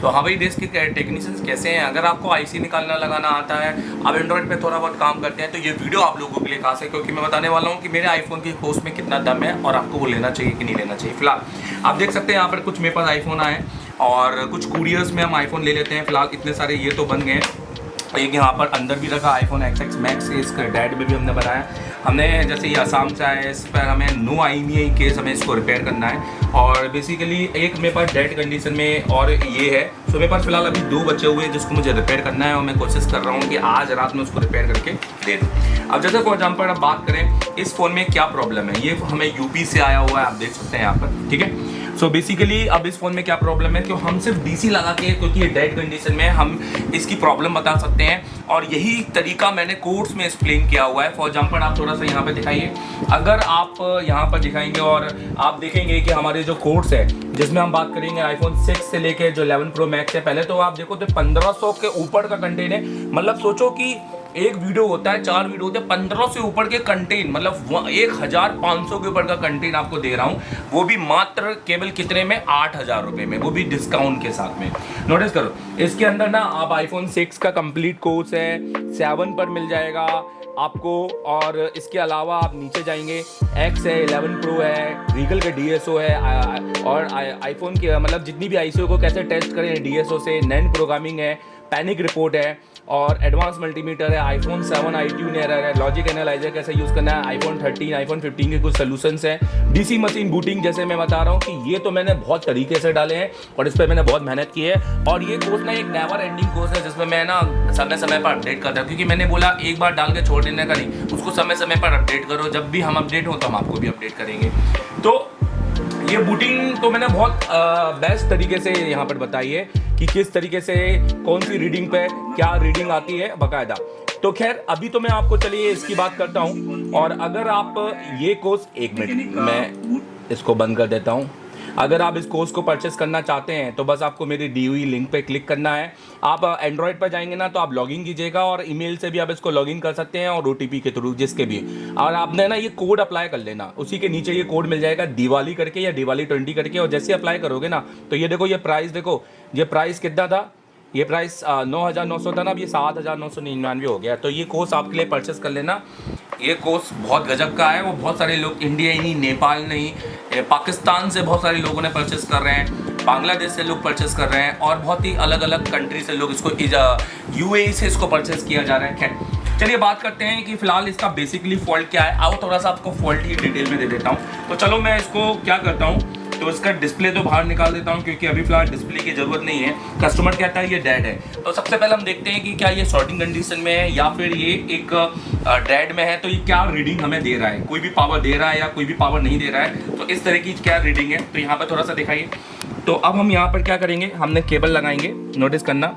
तो हाँ भाई, देश के टेक्नीशियंस कैसे हैं। अगर आपको आईसी निकालना लगाना आता है, आप एंड्रॉइड पे थोड़ा बहुत काम करते हैं, तो ये वीडियो आप लोगों के लिए खास है, क्योंकि मैं बताने वाला हूँ कि मेरे आईफोन की कोस्ट में कितना दम है और आपको वो लेना चाहिए कि नहीं लेना चाहिए। फिलहाल आप देख सकते हैं यहाँ पर कुछ मेरे पास आईफोन आए और कुछ कुरियर्स में हम आईफोन ले लेते हैं। फिलहाल इतने सारे ये तो बन गए हैं। एक यहाँ पर अंदर भी रखा आईफोन XS मैक्स, इसका डैड में भी हमने बनाया। हमने जैसे ये आसाम से आया है, इस पर हमें नो IMEI केस हमें इसको रिपेयर करना है और बेसिकली एक मेरे पास डेड कंडीशन में और ये है। सो मेरे पास फिलहाल अभी 2 बचे हुए हैं जिसको मुझे रिपेयर करना है और मैं कोशिश कर रहा हूँ कि आज रात में उसको रिपेयर करके दे दूँ। अब जैसे फॉर एग्जाम्पल अब बात करें इस फ़ोन में क्या प्रॉब्लम है। ये हमें यूपी से आया हुआ है, आप देख सकते हैं यहाँ पर, ठीक है। सो बेसिकली अब इस फ़ोन में क्या प्रॉब्लम है कि हम सिर्फ DC लगा के, क्योंकि ये डेड कंडीशन में, हम इसकी प्रॉब्लम बता सकते हैं और यही तरीका मैंने कोर्स में एक्सप्लेन किया हुआ है। फॉर एग्जांपल आप थोड़ा सा यहाँ पे दिखाइए, अगर आप यहाँ पर दिखाएंगे और आप देखेंगे कि हमारे जो कोर्स है जिसमें हम बात करेंगे आईफोन 6 से लेके जो 11 प्रो मैक्स है, पहले तो आप देखो तो 1500 के ऊपर का कंटेंट है। मतलब सोचो कि एक वीडियो होता है, 4 वीडियो होते हैं, 1500 से ऊपर के कंटेंट, मतलब 1500 के ऊपर का कंटेंट आपको दे रहा हूँ, वो भी मात्र केवल कितने में, 8000 रुपये में, वो भी डिस्काउंट के साथ में। नोटिस करो इसके अंदर ना आप आईफोन 6 का कंप्लीट कोर्स है 7 पर मिल जाएगा आपको। और इसके अलावा आप नीचे जाएंगे, X है, 11 प्रो है, रीगल का DSO है और आईफोन के मतलब जितनी भी ICO को कैसे टेस्ट करें DSO से, नैन प्रोग्रामिंग है, पैनिक रिपोर्ट है और एडवांस मल्टीमीटर है, आईफोन 7 iTunes एरर है, लॉजिक एनालाइजर कैसे यूज़ करना है, आईफोन 13, आईफोन 15 के कुछ सोल्यूशंस हैं, DC मशीन बूटिंग जैसे मैं बता रहा हूँ कि ये तो मैंने बहुत तरीके से डाले हैं और इस पर मैंने बहुत मेहनत की है। और ये कोर्स ना एक नेवर एंडिंग कोर्स है जिसमें मैं ना समय समय पर अपडेट करता हूँ, क्योंकि मैंने बोला एक बार डाल के छोड़ देने का नहीं, उसको समय समय पर अपडेट करो। जब भी हम अपडेट हो तो हम आपको भी अपडेट करेंगे। तो ये बूटिंग तो मैंने बहुत बेस्ट तरीके से यहाँ पर बताई है कि किस तरीके से कौन सी रीडिंग पे क्या रीडिंग आती है बाकायदा। तो खैर अभी तो मैं आपको चलिए इसकी बात करता हूँ। और अगर आप ये कोर्स, 1 मिनट मैं इसको बंद कर देता हूँ। अगर आप इस कोर्स को परचेस करना चाहते हैं तो बस आपको मेरी दी हुई लिंक पे क्लिक करना है। आप एंड्रॉयड पर जाएंगे ना तो आप लॉगिन कीजिएगा और ईमेल से भी आप इसको लॉगिन कर सकते हैं और OTP के थ्रू, जिसके भी। और आपने ना ये कोड अप्लाई कर लेना, उसी के नीचे ये कोड मिल जाएगा दिवाली करके या दिवाली 20 करके। और जैसे अप्लाई करोगे ना तो ये देखो, ये प्राइस देखो, ये प्राइस कितना था, ये प्राइस 9900 था ना, अब ये 7999 हो गया। तो ये कोर्स आपके लिए परचेस कर लेना। ये कोर्स बहुत गजब का है। वो बहुत सारे लोग इंडिया ही नहीं, नेपाल नहीं, पाकिस्तान से बहुत सारे लोगों ने परचेस कर रहे हैं, बांग्लादेश से लोग परचेस कर रहे हैं और बहुत ही अलग अलग कंट्री से लोग इसको, UAE से इसको परचेस किया जा रहा है। खैर चलिए बात करते हैं कि फिलहाल इसका बेसिकली फॉल्ट क्या है। आओ थोड़ा सा आपको फॉल्ट ही डिटेल में दे देता हूँ। तो चलो मैं इसको क्या करता हूँ, तो इसका डिस्प्ले तो बाहर निकाल देता हूँ क्योंकि अभी फिलहाल डिस्प्ले की ज़रूरत नहीं है। कस्टमर कहता है ये डेड है, तो सबसे पहले हम देखते हैं कि क्या ये शॉर्टिंग कंडीशन में है या फिर ये एक डेड में है। तो ये क्या रीडिंग हमें दे रहा है, कोई भी पावर दे रहा है या कोई भी पावर नहीं दे रहा है, तो इस तरह की क्या रीडिंग है। तो यहाँ पर थोड़ा सा दिखाइए। तो अब हम यहाँ पर क्या करेंगे, हमने केबल लगाएंगे, नोटिस करना।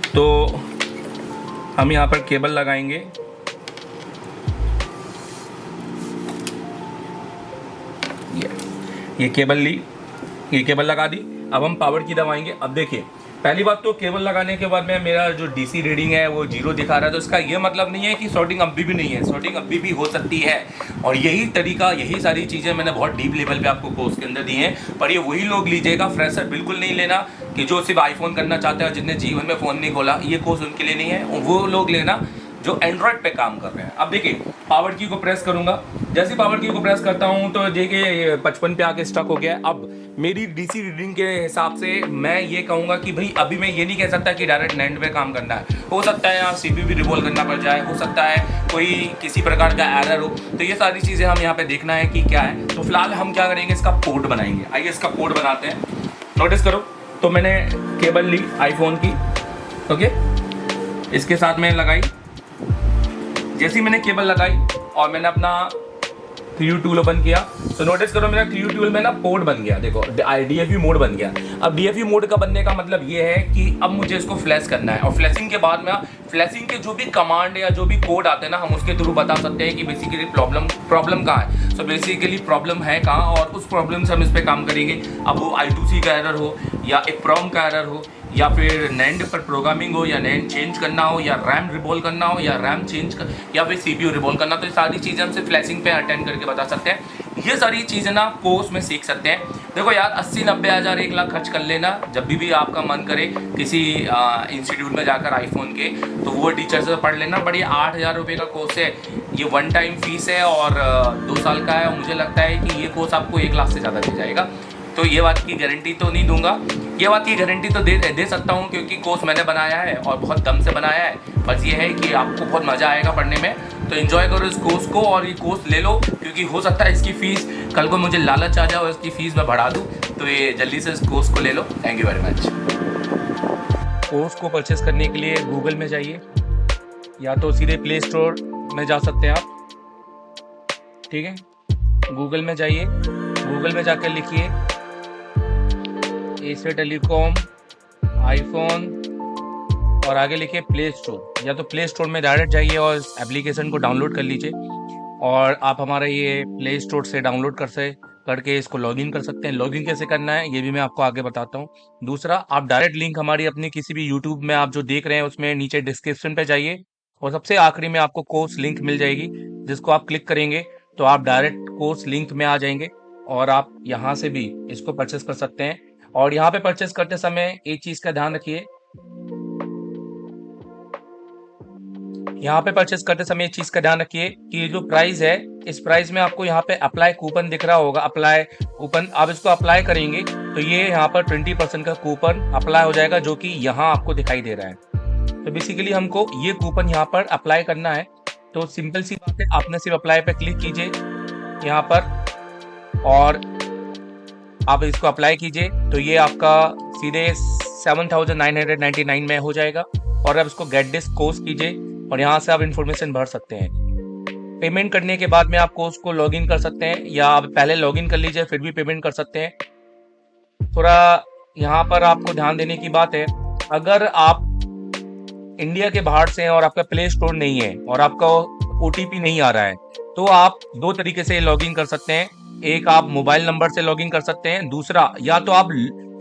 तो हम यहाँ पर केबल लगाएंगे, ये केबल ली, ये केबल लगा दी। अब हम पावर की दबाएंगे। अब देखिए पहली बात तो केबल लगाने के बाद में मेरा जो DC रीडिंग है वो 0 दिखा रहा है। तो इसका ये मतलब नहीं है कि शॉर्टिंग अभी भी नहीं है, शॉर्टिंग अभी भी हो सकती है। और यही तरीका, यही सारी चीज़ें मैंने बहुत डीप लेवल पे आपको कोर्स के अंदर दी हैं। पर ये वही लोग लीजिएगा, फ्रेशर बिल्कुल नहीं लेना, कि जो सिर्फ आईफोन करना चाहते हैं, जिनने जीवन में फ़ोन नहीं खोला, ये कोर्स उनके लिए नहीं है। वो लोग लेना जो एंड्रॉयड पे काम कर रहे हैं। अब देखिए पावर की को प्रेस करूंगा, जैसे पावर की को प्रेस करता हूं तो देखिए 55 पे आके स्टक हो गया है। अब मेरी DC रीडिंग के हिसाब से मैं ये कहूँगा कि भाई अभी मैं ये नहीं कह सकता कि डायरेक्ट नैंड पे काम करना है। हो सकता है यहाँ CPU भी रिवॉल्व करना पड़ जाए, हो सकता है कोई किसी प्रकार का एरर हो। तो ये सारी चीज़ें हम यहाँ पे देखना है कि क्या है। तो फिलहाल हम क्या करेंगे, इसका पोर्ट बनाएंगे। आइए इसका पोर्ट बनाते हैं। नोटिस करो, तो मैंने केबल ली आईफोन की, ओके, इसके साथ में लगाई। जैसे ही मैंने केबल लगाई और मैंने अपना 3U टूल ओपन किया तो नोटिस करो मेरा 3U टूल में ना पोर्ट बन गया। देखो DFU मोड बन गया। अब DFU मोड का बनने का मतलब ये है कि अब मुझे इसको फ्लैश करना है और फ्लैशिंग के बाद में फ्लैशिंग के जो भी कमांड या जो भी कोड आते हैं ना, हम उसके थ्रू बता सकते हैं कि बेसिकली प्रॉब्लम कहाँ है। सो बेसिकली प्रॉब्लम है कहाँ और उस प्रॉब्लम से हम इस पर काम करेंगे। अब वो I2C का एरर हो या EPROM का एरर हो या फिर नैंड पर प्रोग्रामिंग हो या नैंड चेंज करना हो या रैम रिबॉल करना हो या रैम चेंज या फिर CPU रिबॉल करना, तो ये सारी चीज़ें हमसे फ्लैशिंग पे अटेंड करके बता सकते हैं। ये सारी चीज़ें ना कोर्स में सीख सकते हैं। देखो यार, 80-90 हज़ार 1 लाख खर्च कर लेना जब भी आपका मन करे किसी इंस्टीट्यूट में जाकर आईफोन के, तो वो टीचर से पढ़ लेना। बट ये 8,000 रुपये का कोर्स है, ये वन टाइम फीस है और 2 साल का है। और मुझे लगता है कि ये कोर्स आपको 1 लाख से ज़्यादा दे जाएगा। तो ये बात की गारंटी तो नहीं दूंगा, ये बात की गारंटी तो दे सकता हूँ क्योंकि कोर्स मैंने बनाया है और बहुत दम से बनाया है। बस ये है कि आपको बहुत मज़ा आएगा पढ़ने में, तो एंजॉय करो इस कोर्स को और ये कोर्स ले लो, क्योंकि हो सकता है इसकी फ़ीस कल को मुझे लालच आ जाए और इसकी फ़ीस मैं बढ़ा दूँ। तो ये जल्दी से इस कोर्स को ले लो। Thank you very much. Course को परचेस करने के लिए गूगल में जाइए, या तो सीधे प्ले स्टोर में जा सकते हैं आप। ठीक है, गूगल में जाइए, गूगल में जाकर लिखिए एशिया टेलीकॉम आईफोन और आगे लिखिए प्ले स्टोर। या तो प्ले स्टोर में डायरेक्ट जाइए और इस एप्लीकेशन को डाउनलोड कर लीजिए, और आप हमारा ये प्ले स्टोर से डाउनलोड करके इसको लॉगिन कर सकते हैं। लॉगिन कैसे करना है ये भी मैं आपको आगे बताता हूँ। दूसरा, आप डायरेक्ट लिंक हमारी अपनी किसी भी यूट्यूब में आप जो देख रहे हैं उसमें नीचे डिस्क्रिप्शन पे जाइए, और सबसे आखिरी में आपको कोर्स लिंक मिल जाएगी, जिसको आप क्लिक करेंगे तो आप डायरेक्ट कोर्स लिंक में आ जाएंगे, और आप यहाँ से भी इसको परचेस कर सकते हैं। और यहाँ पे परचेस करते समय एक चीज़ का ध्यान रखिए, यहाँ पे परचेस करते समय एक चीज़ का ध्यान रखिए कि ये जो प्राइस है, इस प्राइस में आपको यहाँ पे अप्लाई कूपन दिख रहा होगा। अप्लाई कूपन, आप इसको अप्लाई करेंगे तो ये यहाँ पर 20% का कूपन अप्लाई हो जाएगा, जो कि यहाँ आपको दिखाई दे रहा है। तो बेसिकली हमको ये कूपन यहाँ पर अप्लाई करना है। तो सिंपल सी बात है, आपने सिर्फ अप्लाई पे क्लिक कीजिए यहाँ पर, और आप इसको अप्लाई कीजिए तो ये आपका सीधे 7,999 में हो जाएगा। और अब इसको गेट दिस कोर्स कीजिए और यहाँ से आप इन्फॉर्मेशन भर सकते हैं। पेमेंट करने के बाद में आप कोर्स को लॉगिन कर सकते हैं, या आप पहले लॉगिन कर लीजिए फिर भी पेमेंट कर सकते हैं। थोड़ा यहाँ पर आपको ध्यान देने की बात है, अगर आप इंडिया के बाहर से हैं और आपका प्ले स्टोर नहीं है और आपका OTP नहीं आ रहा है, तो आप दो तरीके से लॉगिन कर सकते हैं। एक, आप मोबाइल नंबर से लॉगिन कर सकते हैं। दूसरा, या तो आप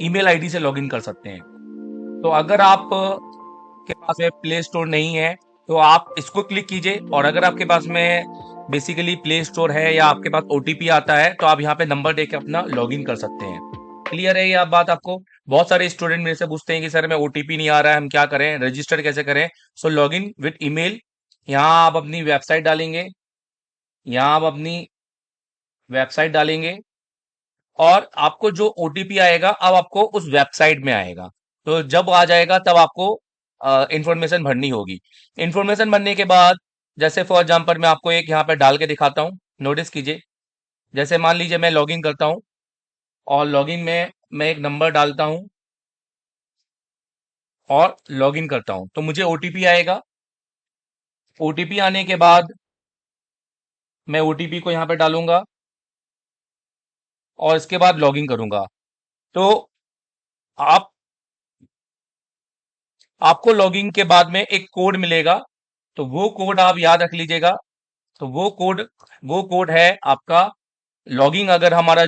ईमेल आईडी से लॉगिन कर सकते हैं। तो अगर आप के पास में प्ले स्टोर नहीं है तो आप इसको क्लिक कीजिए, और अगर आपके पास में बेसिकली प्ले स्टोर है या आपके पास OTP आता है तो आप यहाँ पे नंबर देके अपना लॉगिन कर सकते हैं। क्लियर है ये आप बात आपको? बहुत सारे स्टूडेंट मेरे से पूछते हैं कि सर मैं OTP नहीं आ रहा है, हम क्या करें, रजिस्टर कैसे करें? सो लॉगिन विद ईमेल, यहाँ आप अपनी वेबसाइट डालेंगे, यहाँ आप अपनी वेबसाइट डालेंगे और आपको जो OTP आएगा अब आपको उस वेबसाइट में आएगा। तो जब आ जाएगा तब आपको इंफॉर्मेशन भरनी होगी। इंफॉर्मेशन भरने के बाद, जैसे फॉर एग्जांपल मैं आपको एक यहाँ पे डाल के दिखाता हूँ, नोटिस कीजिए। जैसे मान लीजिए मैं लॉगिन करता हूँ और लॉगिन में मैं एक नंबर डालता हूँ और लॉगिन करता हूँ, तो मुझे OTP आएगा। OTP आने के बाद मैं OTP को यहाँ पे डालूंगा और इसके बाद लॉगिन करूंगा। तो आप आपको लॉगिन के बाद में एक कोड मिलेगा, तो वो कोड आप याद रख लीजिएगा। तो वो कोड है आपका लॉगिंग। अगर हमारे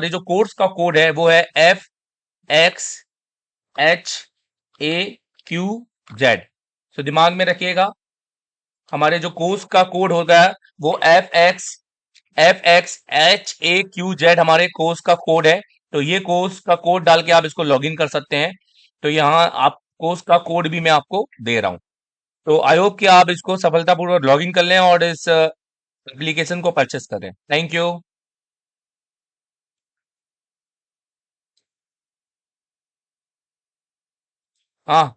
जो कोर्स का कोड है वो है FXHAQZ। तो दिमाग में रखिएगा, हमारे जो कोर्स का कोड होगा वो FXHAQZ हमारे कोर्स का कोड है। तो ये कोर्स का कोड डाल के आप इसको लॉगिन कर सकते हैं। तो यहाँ आप कोर्स का कोड भी मैं आपको दे रहा हूँ। तो आई होप कि आप इसको सफलतापूर्वक लॉगिन कर लें और इस एप्लीकेशन को परचेस करें। Thank you. हाँ।